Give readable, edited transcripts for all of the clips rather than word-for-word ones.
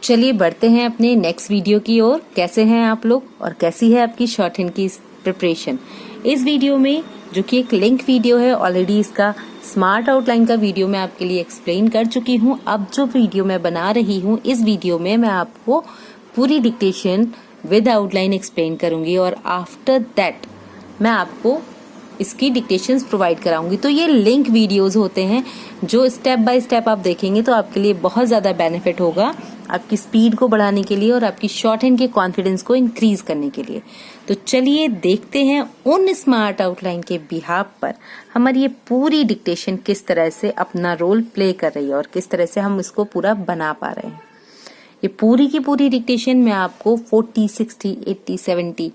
चलिए बढ़ते हैं अपने नेक्स्ट वीडियो की ओर। कैसे हैं आप लोग और कैसी है आपकी शॉर्ट हैंड की प्रिपरेशन। इस वीडियो में जो कि एक लिंक वीडियो है, ऑलरेडी इसका स्मार्ट आउटलाइन का वीडियो मैं आपके लिए एक्सप्लेन कर चुकी हूँ। अब जो वीडियो मैं बना रही हूँ, इस वीडियो में मैं आपको पूरी डिक्टेशन विद आउटलाइन एक्सप्लेन करूंगी और आफ्टर दैट मैं आपको इसकी डिक्टेशंस प्रोवाइड कराऊंगी। तो ये लिंक वीडियोस होते हैं जो स्टेप बाय स्टेप आप देखेंगे तो आपके लिए बहुत ज़्यादा बेनिफिट होगा, आपकी स्पीड को बढ़ाने के लिए और आपकी शॉर्ट हैंड के कॉन्फिडेंस को इंक्रीज करने के लिए। तो चलिए देखते हैं उन स्मार्ट आउटलाइन के बिहाफ पर हमारी ये पूरी डिक्टेशन किस तरह से अपना रोल प्ले कर रही है और किस तरह से हम इसको पूरा बना पा रहे हैं। ये पूरी की पूरी डिक्टेशन मैं आपको 40, 60, 80, 70,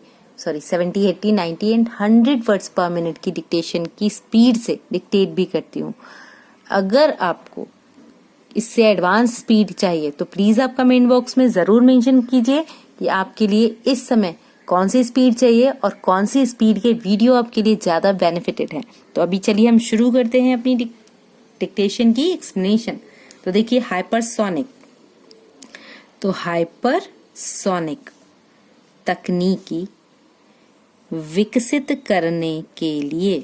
80, 90 एंड 100 वर्ड्स पर मिनट की डिक्टेशन की स्पीड से डिक्टेट भी करती हूँ। अगर आपको इससे एडवांस स्पीड चाहिए तो प्लीज आप कमेंट बॉक्स में जरूर मेंशन कीजिए कि आपके लिए इस समय कौन सी स्पीड चाहिए और कौन सी स्पीड के वीडियो आपके लिए ज्यादा बेनिफिटेड है। तो अभी चलिए हम शुरू करते हैं अपनी डिक्टेशन की एक्सप्लेनेशन। तो देखिए हाइपरसोनिक, तो हाइपरसोनिक तकनीकी विकसित करने के लिए,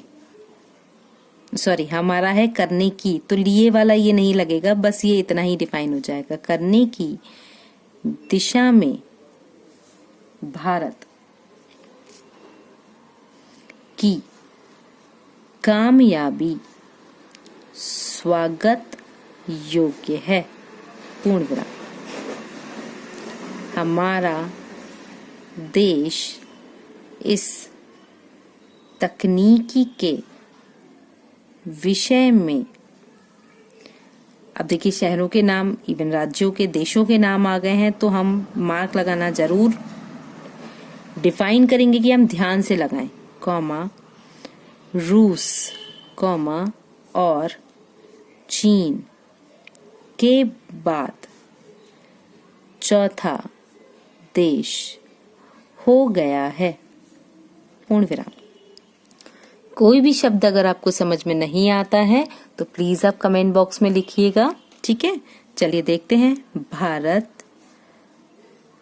हमारा है करने की, तो लिए वाला ये नहीं लगेगा, बस ये इतना ही डिफाइन हो जाएगा। करने की दिशा में भारत की कामयाबी स्वागत योग्य है। पूर्ण विराम। हमारा देश इस तकनीकी के विषय में, अब देखिए शहरों के नाम, इवन राज्यों के, देशों के नाम आ गए हैं, तो हम मार्क लगाना जरूर डिफाइन करेंगे कि हम ध्यान से लगाएं, कॉमा रूस, कॉमा और चीन के बाद चौथा देश हो गया है। पूर्ण विराम। कोई भी शब्द अगर आपको समझ में नहीं आता है तो प्लीज आप कमेंट बॉक्स में लिखिएगा, ठीक है। चलिए देखते हैं। भारत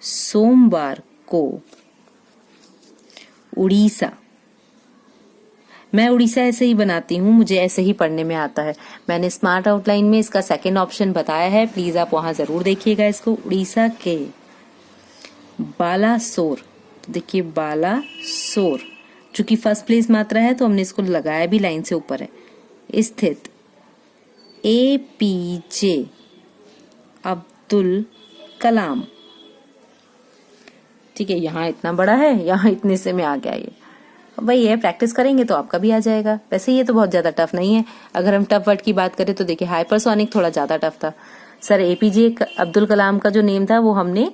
सोमवार को उड़ीसा, मैं उड़ीसा ऐसे ही बनाती हूँ, मुझे ऐसे ही पढ़ने में आता है। मैंने स्मार्ट आउटलाइन में इसका सेकंड ऑप्शन बताया है, प्लीज आप वहां जरूर देखिएगा इसको। उड़ीसा के बालासोर, देखिए बालासोर, चूंकि फर्स्ट प्लेस मात्रा है तो हमने इसको लगाया भी लाइन से ऊपर है, स्थित APJ अब्दुल कलाम, ठीक है। यहाँ इतना बड़ा है, यहाँ इतने से में आ गया ये। भाई ये प्रैक्टिस करेंगे तो आपका भी आ जाएगा। वैसे ये तो बहुत ज्यादा टफ नहीं है। अगर हम टफ वर्ड की बात करें तो देखिए हाइपरसोनिक थोड़ा ज्यादा टफ था सर। APJ अब्दुल कलाम का जो नेम था वो हमने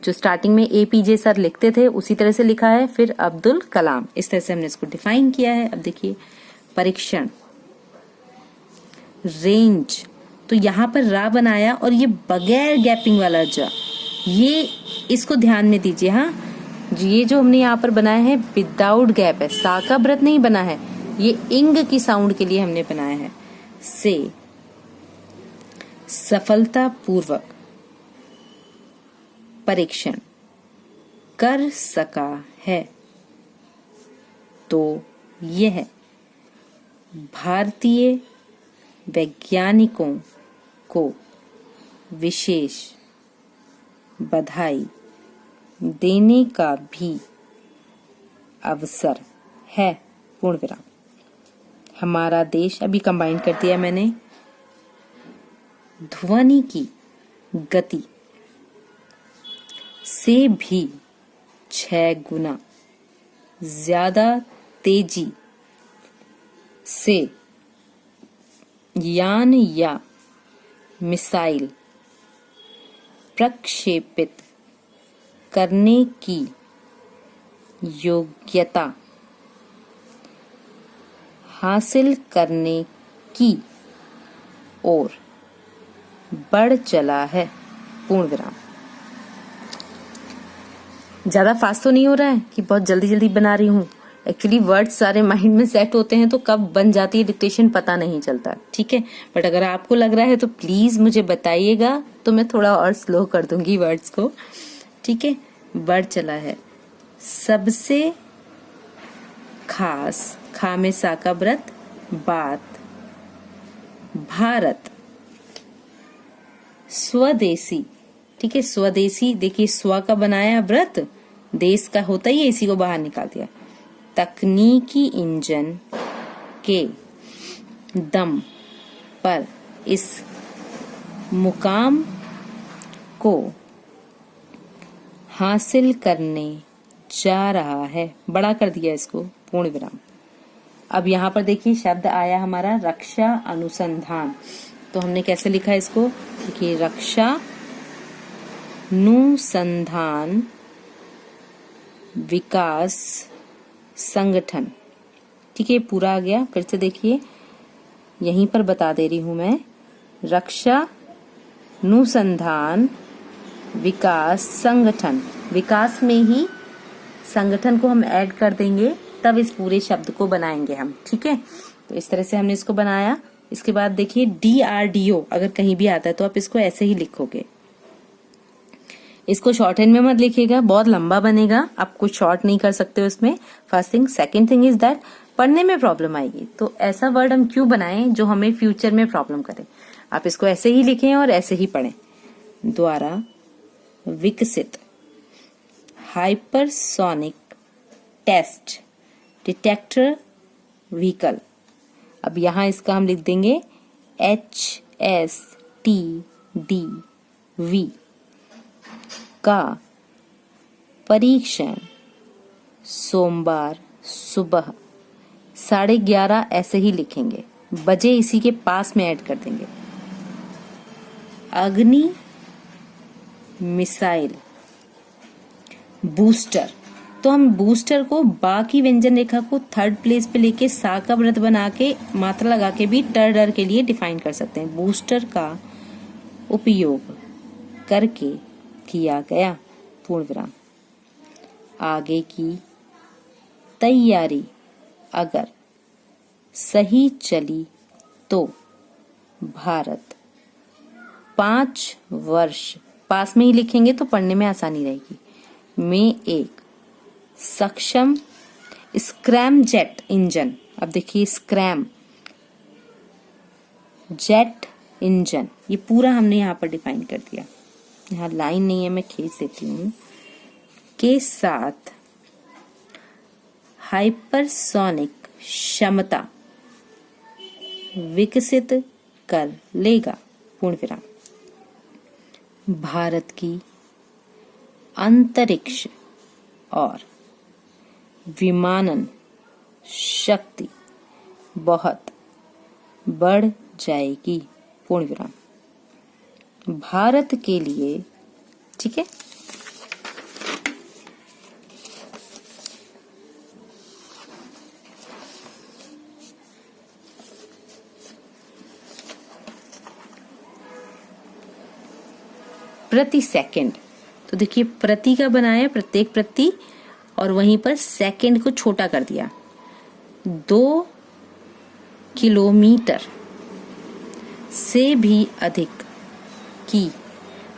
जो स्टार्टिंग में APJ सर लिखते थे उसी तरह से लिखा है, फिर अब्दुल कलाम, इस तरह से हमने इसको डिफाइन किया है। अब देखिए परीक्षण, रेंज, तो यहाँ पर रा बनाया और ये बगैर गैपिंग वाला जा, ये इसको ध्यान में दीजिए। हाँ, ये जो हमने यहाँ पर बनाया है विदाउट गैप है, सा का व्रत नहीं बना है, ये इंग की साउंड के लिए हमने बनाया है। से सफलता पूर्वक परीक्षण कर सका है, तो यह भारतीय वैज्ञानिकों को विशेष बधाई देने का भी अवसर है। पूर्ण विराम। हमारा देश, अभी कंबाइन कर दिया मैंने, ध्वनि की गति से भी 6 गुना ज्यादा तेजी से यान या मिसाइल प्रक्षेपित करने की योग्यता हासिल करने की ओर बढ़ चला है। पूर्ण विराम। ज्यादा फास्ट तो नहीं हो रहा है कि बहुत जल्दी जल्दी बना रही हूँ, एक्चुअली वर्ड्स सारे माइंड में सेट होते हैं तो कब बन जाती है डिक्टेशन पता नहीं चलता, ठीक है। बट अगर आपको लग रहा है तो प्लीज मुझे बताइएगा, तो मैं थोड़ा और स्लो कर दूंगी वर्ड्स को, ठीक है। वर्ड चला है सबसे खास, खा में सा का व्रत, बात, भारत, स्वदेशी, ठीक है। स्वदेशी देखिए स्व का बनाया व्रत, देश का होता ही है, इसी को बाहर निकाल दिया। तकनीकी इंजन के दम पर इस मुकाम को हासिल करने जा रहा है, बड़ा कर दिया इसको, पूर्ण विराम। अब यहाँ पर देखिए शब्द आया हमारा रक्षा अनुसंधान, तो हमने कैसे लिखा इसको, देखिए रक्षा अनुसंधान विकास संगठन, ठीक है। पूरा आ गया, फिर से देखिए यहीं पर बता दे रही हूं मैं, रक्षा अनुसंधान विकास संगठन, विकास में ही संगठन को हम ऐड कर देंगे, तब इस पूरे शब्द को बनाएंगे हम, ठीक है। तो इस तरह से हमने इसको बनाया। इसके बाद देखिए DRDO अगर कहीं भी आता है तो आप इसको ऐसे ही लिखोगे, इसको शॉर्ट हैंड में मत लिखिएगा, बहुत लंबा बनेगा, आप कुछ शॉर्ट नहीं कर सकते हो इसमें। First thing, second thing is that पढ़ने में प्रॉब्लम आएगी, तो ऐसा वर्ड हम क्यों बनाएं जो हमें फ्यूचर में प्रॉब्लम करे। आप इसको ऐसे ही लिखें और ऐसे ही पढ़ें। द्वारा विकसित हाइपरसोनिक टेस्ट डिटेक्टर व्हीकल, अब यहां इसका हम लिख देंगे HSTDV का परीक्षण सोमवार सुबह 11:30, ऐसे ही लिखेंगे, बजे इसी के पास में ऐड कर देंगे। अग्नि मिसाइल बूस्टर, तो हम बूस्टर को बा की व्यंजन रेखा को थर्ड प्लेस पे लेके सा का व्रत बना के मात्रा लगा के भी डर के लिए डिफाइन कर सकते हैं। बूस्टर का उपयोग करके किया गया, पूर्ण विराम। आगे की तैयारी अगर सही चली तो भारत 5 वर्ष, पास में ही लिखेंगे तो पढ़ने में आसानी रहेगी, में एक सक्षम स्क्रैम जेट इंजन, अब देखिए स्क्रैम जेट इंजन, ये पूरा हमने यहाँ पर डिफाइन कर दिया, यहाँ लाइन नहीं है मैं खींच देती हूँ, के साथ हाइपरसोनिक क्षमता विकसित कर लेगा, पूर्ण विराम। भारत की अंतरिक्ष और विमानन शक्ति बहुत बढ़ जाएगी, पूर्ण विराम। भारत के लिए, ठीक है। प्रति सेकंड, तो देखिए प्रति का बनाया प्रत्येक प्रति, और वहीं पर सेकंड को छोटा कर दिया। 2 किलोमीटर से भी अधिक की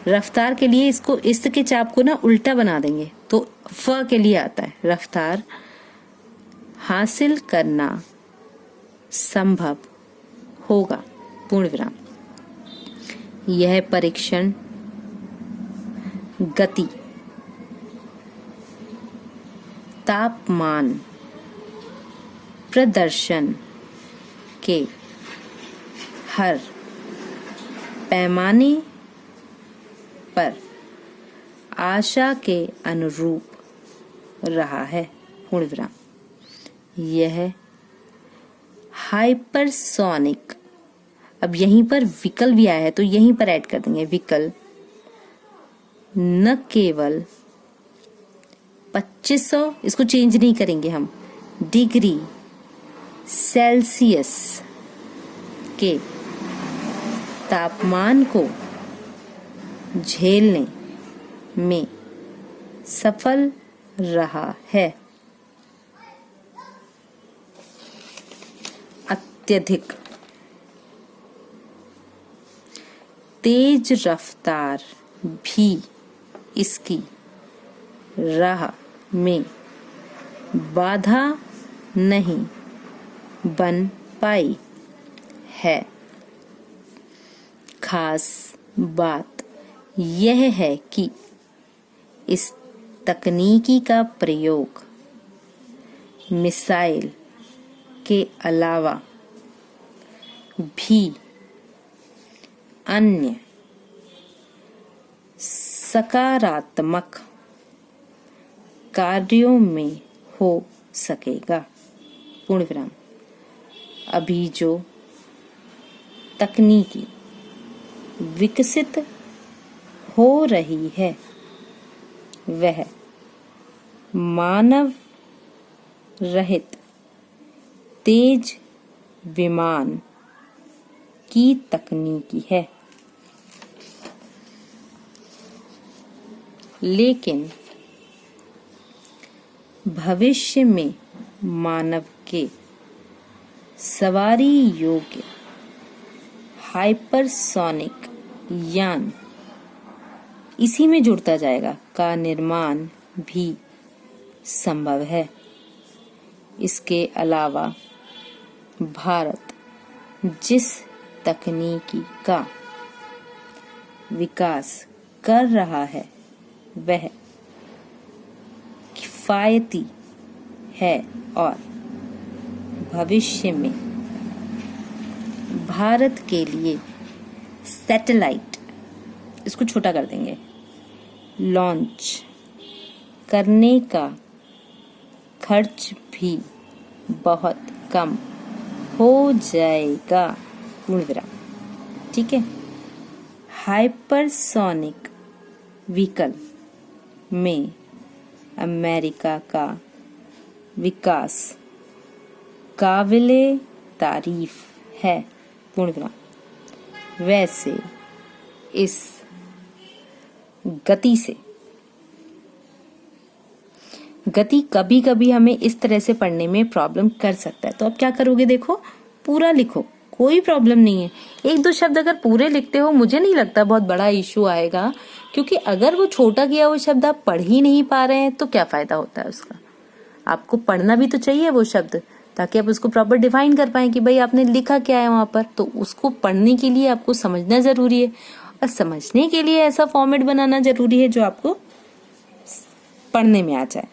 रफ्तार के लिए इसको इस के चाप को ना उल्टा बना देंगे, तो फ के लिए आता है, रफ्तार हासिल करना संभव होगा, पूर्ण विराम। यह परीक्षण गति, तापमान, प्रदर्शन के हर पैमाने पर आशा के अनुरूप रहा है, पूर्ण विराम। यह हाइपरसोनिक, अब यहीं पर विकल भी आया है तो यहीं पर ऐड कर देंगे विकल, न केवल 2500, इसको चेंज नहीं करेंगे हम, डिग्री सेल्सियस के तापमान को झेलने में सफल रहा है, अत्यधिक तेज रफ्तार भी इसकी राह में बाधा नहीं बन पाई है। खास बात यह है कि इस तकनीकी का प्रयोग मिसाइल के अलावा भी अन्य सकारात्मक कार्यों में हो सकेगा। पूर्ण विराम। अभी जो तकनीकी विकसित हो रही है वह मानव रहित तेज विमान की तकनीकी है, लेकिन भविष्य में मानव के सवारी योग्य हाइपरसोनिक यान इसी में जुड़ता जाएगा का निर्माण भी संभव है। इसके अलावा भारत जिस तकनीकी का विकास कर रहा है वह किफायती है और भविष्य में भारत के लिए सैटेलाइट, इसको छोटा कर देंगे, लॉन्च करने का खर्च भी बहुत कम हो जाएगा। पूर्ण विराम। ठीक है। हाइपरसोनिक व्हीकल में अमेरिका का विकास काबिले तारीफ है। पूर्ण विराम। वैसे इस गति कभी कभी हमें इस तरह से पढ़ने में प्रॉब्लम कर सकता है, तो अब क्या करोगे, देखो पूरा लिखो, कोई प्रॉब्लम नहीं है। एक दो शब्द अगर पूरे लिखते हो मुझे नहीं लगता बहुत बड़ा इशू आएगा, क्योंकि अगर वो छोटा किया हुआ शब्द आप पढ़ ही नहीं पा रहे हैं तो क्या फायदा होता है उसका। आपको पढ़ना भी तो चाहिए वो शब्द, ताकि आप उसको प्रॉपर डिफाइन कर पाए कि भाई आपने लिखा क्या है वहां पर। तो उसको पढ़ने के लिए आपको समझना जरूरी है, और समझने के लिए ऐसा फॉर्मेट बनाना जरूरी है जो आपको पढ़ने में आ जाए।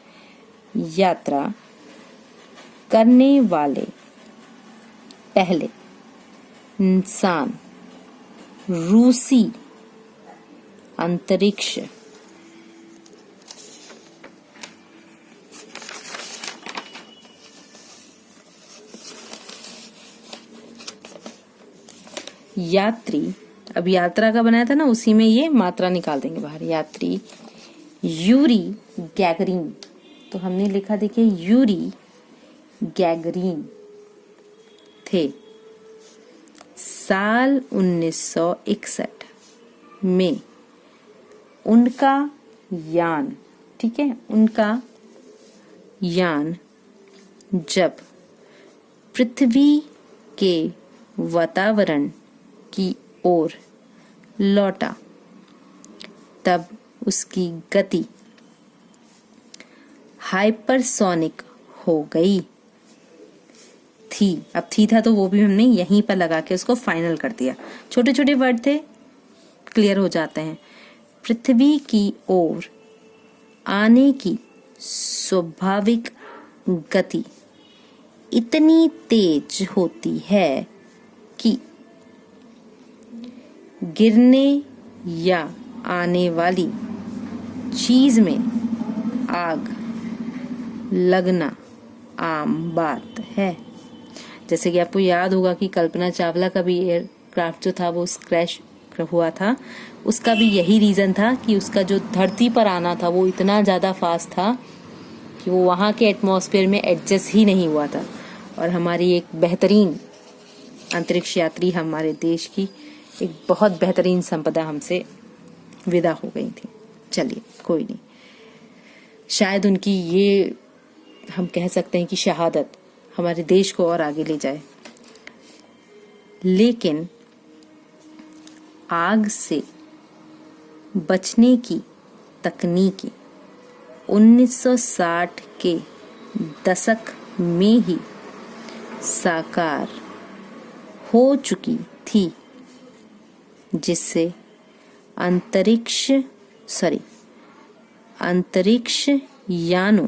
यात्रा करने वाले पहले इंसान रूसी अंतरिक्ष यात्री, अब यात्रा का बनाया था ना, उसी में ये मात्रा निकाल देंगे बाहर। यात्री यूरी गैगरिन, तो हमने लिखा देखिए यूरी गैगरिन थे। साल 1961 में उनका यान, ठीक है, उनका यान जब पृथ्वी के वातावरण की ओर लौटा तब उसकी गति हाइपरसोनिक हो गई थी। अब थी था तो वो भी हमने यहीं पर लगा के उसको फाइनल कर दिया। छोटे छोटे वर्ड थे, क्लियर हो जाते हैं। पृथ्वी की ओर आने की स्वाभाविक गति इतनी तेज होती है कि गिरने या आने वाली चीज में आग लगना आम बात है। जैसे कि आपको याद होगा कि कल्पना चावला का भी एयरक्राफ्ट जो था वो क्रैश हुआ था, उसका भी यही रीजन था कि उसका जो धरती पर आना था वो इतना ज्यादा फास्ट था कि वो वहां के एटमॉस्फेयर में एडजस्ट ही नहीं हुआ था। और हमारी एक बेहतरीन अंतरिक्ष यात्री, हमारे देश की एक बहुत बेहतरीन संपदा हमसे विदा हो गई थी। चलिए कोई नहीं, शायद उनकी ये हम कह सकते हैं कि शहादत हमारे देश को और आगे ले जाए। लेकिन आग से बचने की तकनीकी 1960 के दशक में ही साकार हो चुकी थी, जिससे अंतरिक्ष यानों,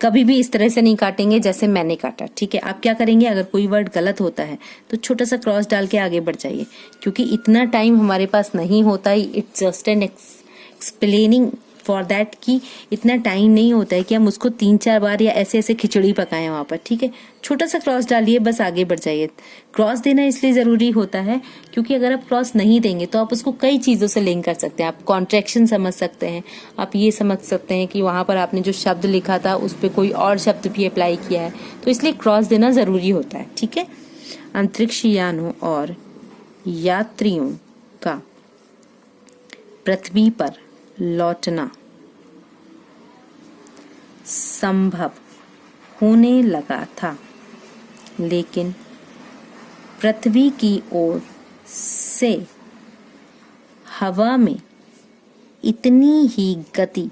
कभी भी इस तरह से नहीं काटेंगे जैसे मैंने काटा, ठीक है। आप क्या करेंगे, अगर कोई वर्ड गलत होता है तो छोटा सा क्रॉस डाल के आगे बढ़ जाइए, क्योंकि इतना टाइम हमारे पास नहीं होता है। It's just an explaining for that कि इतना टाइम नहीं होता है कि हम उसको 3-4 बार या ऐसे ऐसे खिचड़ी पकाएं वहां पर, ठीक है। छोटा सा क्रॉस डालिए, बस आगे बढ़ जाइए। क्रॉस देना इसलिए जरूरी होता है क्योंकि अगर आप क्रॉस नहीं देंगे तो आप उसको कई चीजों से लिंक कर सकते हैं। आप कॉन्ट्रैक्शन समझ सकते हैं, आप ये समझ सकते हैं कि वहां पर आपने जो शब्द लिखा था उस पर कोई और शब्द भी अप्लाई किया है, तो इसलिए क्रॉस देना जरूरी होता है, ठीक है। अंतरिक्ष यानों और यात्रियों का पृथ्वी पर लौटना संभव होने लगा था, लेकिन पृथ्वी की ओर से हवा में इतनी ही गति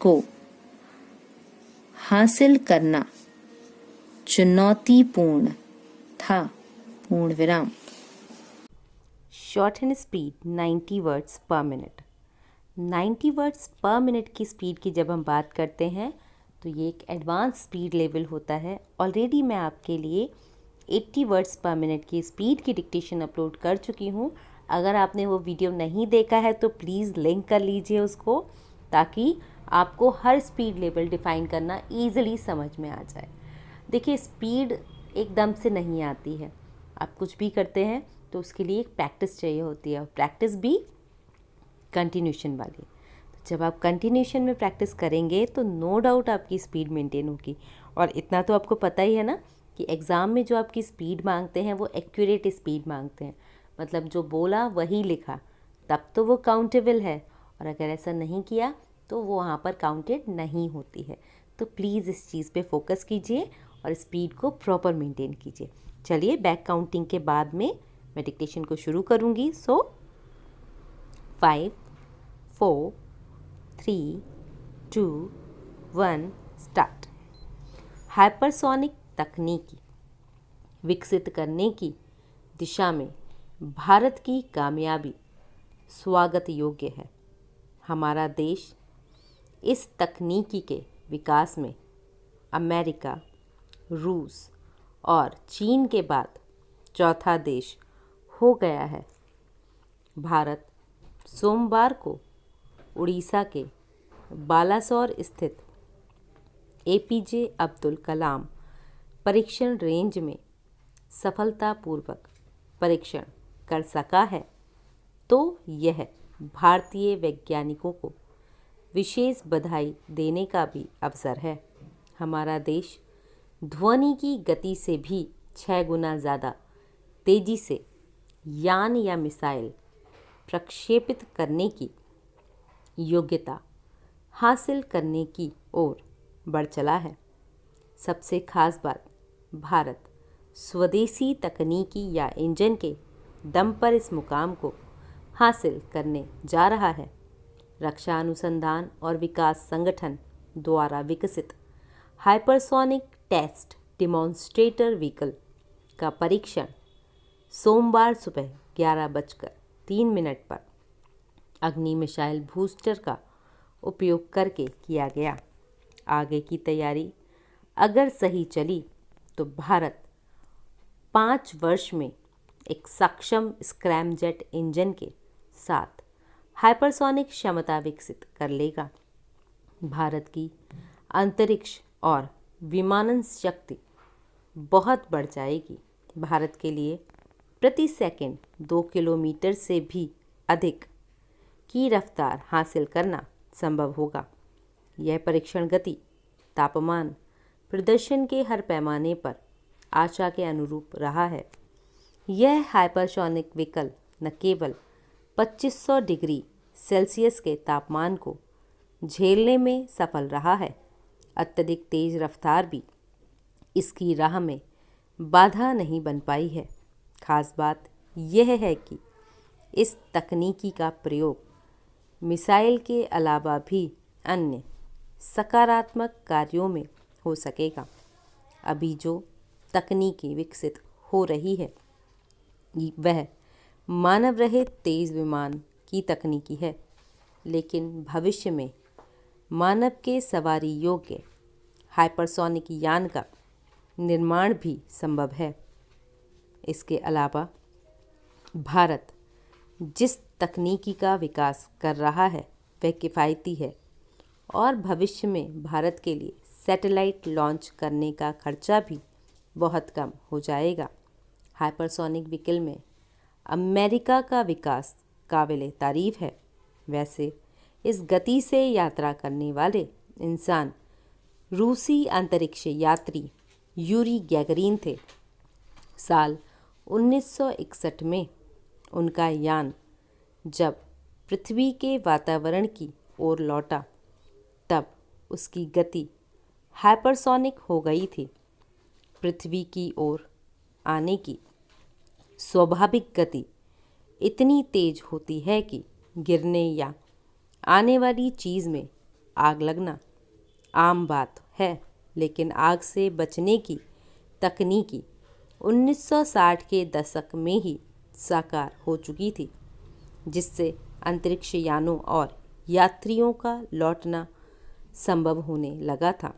को हासिल करना चुनौतीपूर्ण था। पूर्ण विराम। शॉर्ट हैंड स्पीड 90 वर्ड्स पर मिनट। 90 वर्ड्स पर मिनट की स्पीड की जब हम बात करते हैं तो ये एक एडवांस स्पीड लेवल होता है। ऑलरेडी मैं आपके लिए 80 वर्ड्स पर मिनट की स्पीड की डिक्टेशन अपलोड कर चुकी हूँ। अगर आपने वो वीडियो नहीं देखा है तो प्लीज़ लिंक कर लीजिए उसको, ताकि आपको हर स्पीड लेवल डिफ़ाइन करना ईजिली समझ में आ जाए। देखिए, स्पीड एकदम से नहीं आती है। आप कुछ भी करते हैं तो उसके लिए एक प्रैक्टिस चाहिए होती है, और प्रैक्टिस भी कंटिन्यूशन वाली। तो जब आप कंटिन्यूशन में प्रैक्टिस करेंगे तो नो डाउट आपकी स्पीड मेंटेन होगी। और इतना तो आपको पता ही है ना कि एग्ज़ाम में जो आपकी स्पीड मांगते हैं वो एक्यूरेट स्पीड मांगते हैं, मतलब जो बोला वही लिखा, तब तो वो काउंटेबल है, और अगर ऐसा नहीं किया तो वो वहाँ पर काउंटेड नहीं होती है। तो प्लीज़ इस चीज़ पे फोकस कीजिए और स्पीड को प्रॉपर मेंटेन कीजिए। चलिए, बैक काउंटिंग के बाद में मैं डिक्टेशन को शुरू करूँगी। सो 5, 4, 3, 2, 1 स्टार्ट। हाइपरसोनिक तकनीकी विकसित करने की दिशा में भारत की कामयाबी स्वागत योग्य है। हमारा देश इस तकनीकी के विकास में अमेरिका, रूस और चीन के बाद चौथा देश हो गया है। भारत सोमवार को उड़ीसा के बालासोर स्थित एपीजे अब्दुल कलाम परीक्षण रेंज में सफलतापूर्वक परीक्षण कर सका है, तो यह भारतीय वैज्ञानिकों को विशेष बधाई देने का भी अवसर है। हमारा देश ध्वनि की गति से भी 6 गुना ज़्यादा तेज़ी से यान या मिसाइल प्रक्षेपित करने की योग्यता हासिल करने की ओर बढ़ चला है। सबसे खास बात, भारत स्वदेशी तकनीकी या इंजन के दम पर इस मुकाम को हासिल करने जा रहा है। रक्षा अनुसंधान और विकास संगठन द्वारा विकसित हाइपरसोनिक टेस्ट डिमॉन्स्ट्रेटर व्हीकल का परीक्षण सोमवार सुबह 11:03 पर अग्नि मिसाइल बूस्टर का उपयोग करके किया गया। आगे की तैयारी अगर सही चली तो भारत 5 वर्ष में एक सक्षम स्क्रैमजेट इंजन के साथ हाइपरसोनिक क्षमता विकसित कर लेगा। भारत की अंतरिक्ष और विमानन शक्ति बहुत बढ़ जाएगी। भारत के लिए प्रति सेकंड 2 किलोमीटर से भी अधिक की रफ्तार हासिल करना संभव होगा। यह परीक्षण गति, तापमान, प्रदर्शन के हर पैमाने पर आशा के अनुरूप रहा है। यह हाइपरसोनिक व्हीकल न केवल 2500 डिग्री सेल्सियस के तापमान को झेलने में सफल रहा है, अत्यधिक तेज रफ्तार भी इसकी राह में बाधा नहीं बन पाई है। खास बात यह है कि इस तकनीकी का प्रयोग मिसाइल के अलावा भी अन्य सकारात्मक कार्यों में हो सकेगा। अभी जो तकनीकी विकसित हो रही है वह मानव रहित तेज विमान की तकनीकी है, लेकिन भविष्य में मानव के सवारी योग्य हाइपरसोनिक यान का निर्माण भी संभव है। इसके अलावा भारत जिस तकनीकी का विकास कर रहा है वह किफ़ायती है और भविष्य में भारत के लिए सैटेलाइट लॉन्च करने का खर्चा भी बहुत कम हो जाएगा। हाइपरसोनिक व्हीकल में अमेरिका का विकास काबिले तारीफ़ है। वैसे इस गति से यात्रा करने वाले इंसान रूसी अंतरिक्ष यात्री यूरी गैगरिन थे। साल 1961 में उनका यान जब पृथ्वी के वातावरण की ओर लौटा तब उसकी गति हाइपरसोनिक हो गई थी। पृथ्वी की ओर आने की स्वाभाविक गति इतनी तेज होती है कि गिरने या आने वाली चीज़ में आग लगना आम बात है, लेकिन आग से बचने की तकनीकी 1960 के दशक में ही साकार हो चुकी थी, जिससे अंतरिक्ष यानों और यात्रियों का लौटना संभव होने लगा था।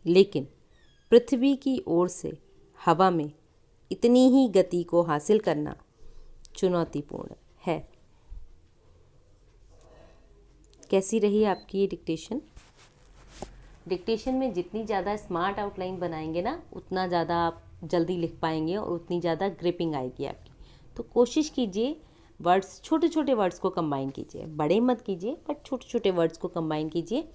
लेकिन पृथ्वी की ओर से हवा में इतनी ही गति को हासिल करना चुनौतीपूर्ण है। कैसी रही आपकी ये डिक्टेशन? डिक्टेशन में जितनी ज़्यादा स्मार्ट आउटलाइन बनाएंगे ना, उतना ज़्यादा आप जल्दी लिख पाएंगे और उतनी ज़्यादा ग्रिपिंग आएगी आपकी। तो कोशिश कीजिए वर्ड्स, छोटे छोटे वर्ड्स को कंबाइन कीजिए, बड़े मत कीजिए बट छोटे छोटे वर्ड्स को कंबाइन कीजिए,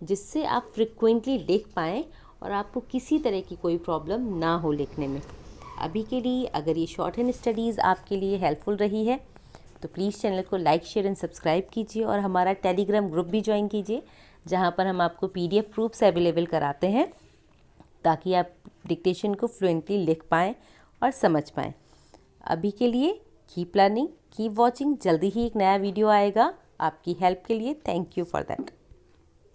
जिससे आप फ्रिक्वेंटली लिख पाएँ और आपको किसी तरह की कोई प्रॉब्लम ना हो लिखने में। अभी के लिए अगर ये शॉर्ट हैंड स्टडीज़ आपके लिए हेल्पफुल रही है तो प्लीज़ चैनल को लाइक, शेयर एंड सब्सक्राइब कीजिए और हमारा टेलीग्राम ग्रुप भी ज्वाइन कीजिए, जहाँ पर हम आपको PDF प्रूफ्स अवेलेबल कराते हैं ताकि आप डिक्टेशन को फ्लुएंटली लिख पाएँ और समझ पाएँ। अभी के लिए कीप लर्निंग, कीप वॉचिंग। जल्दी ही एक नया वीडियो आएगा आपकी हेल्प के लिए। Thank you for that.